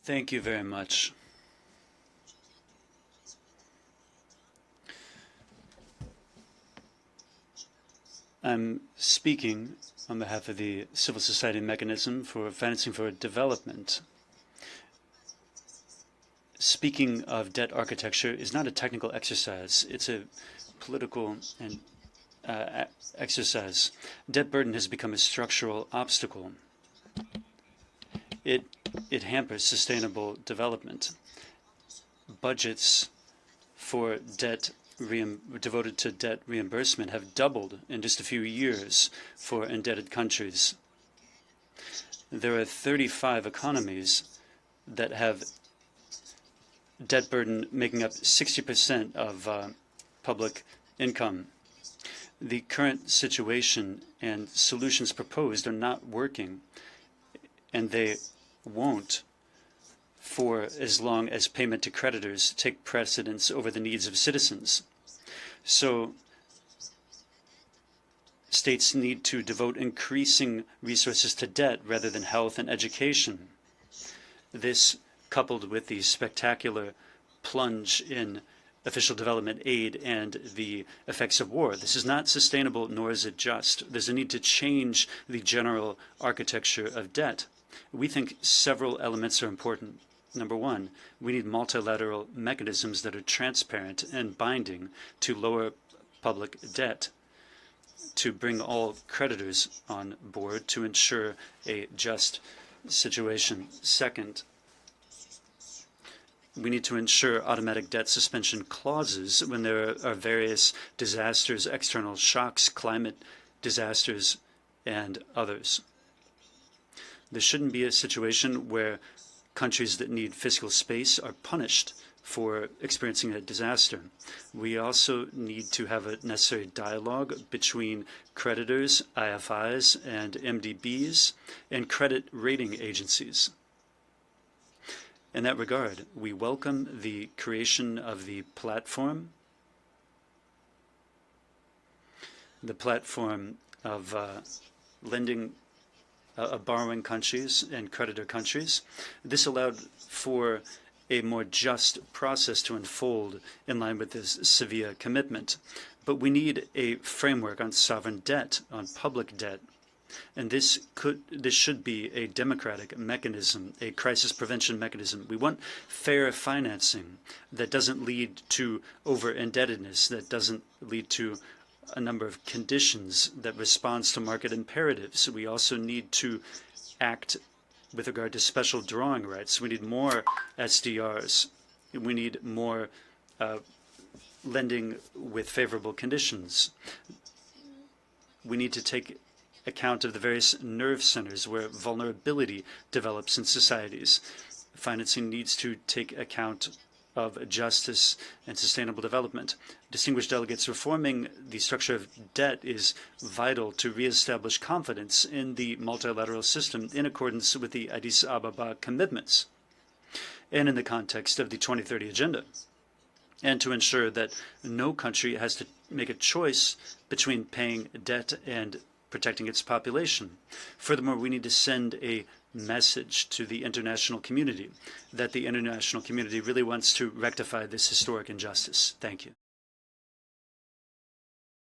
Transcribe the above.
Thank you very much. I'm speaking on behalf of the Civil Society Mechanism for Financing for Development. Speaking of debt architecture is not a technical exercise. It's a political and exercise. Debt burden has become a structural obstacle. It hampers sustainable development. Budgets for debt devoted to debt reimbursement have doubled in just a few years for indebted countries. There are 35 economies that have debt burden making up 60% of public income. The current situation and solutions proposed are not working, and they won't for as long as payment to creditors take precedence over the needs of citizens. So states need to devote increasing resources to debt rather than health and education. This, coupled with the spectacular plunge in official development aid and the effects of war. This is not sustainable, nor is it just. There's a need to change the general architecture of debt. We think several elements are important. Number one, we need multilateral mechanisms that are transparent and binding to lower public debt, to bring all creditors on board to ensure a just situation. Second, we need to ensure automatic debt suspension clauses when there are various disasters, external shocks, climate disasters, and others. There shouldn't be a situation where countries that need fiscal space are punished for experiencing a disaster. We also need to have a necessary dialogue between creditors, IFIs, and MDBs, and credit rating agencies. In that regard, we welcome the creation of the platform of lending, borrowing countries and creditor countries. This allowed for a more just process to unfold in line with this Sevilla commitment. But we need a framework on sovereign debt, on public debt. And this should be a democratic mechanism, a crisis prevention mechanism. We want fair financing that doesn't lead to over-indebtedness, that doesn't lead to a number of conditions that responds to market imperatives. We also need to act with regard to special drawing rights. We need more SDRs. We need more lending with favorable conditions. We need to take account of the various nerve centers where vulnerability develops in societies. Financing needs to take account of justice and sustainable development. Distinguished delegates, reforming the structure of debt is vital to reestablish confidence in the multilateral system in accordance with the Addis Ababa commitments and in the context of the 2030 Agenda, and to ensure that no country has to make a choice between paying debt and protecting its population. Furthermore, we need to send a message to the international community that the international community really wants to rectify this historic injustice. Thank you.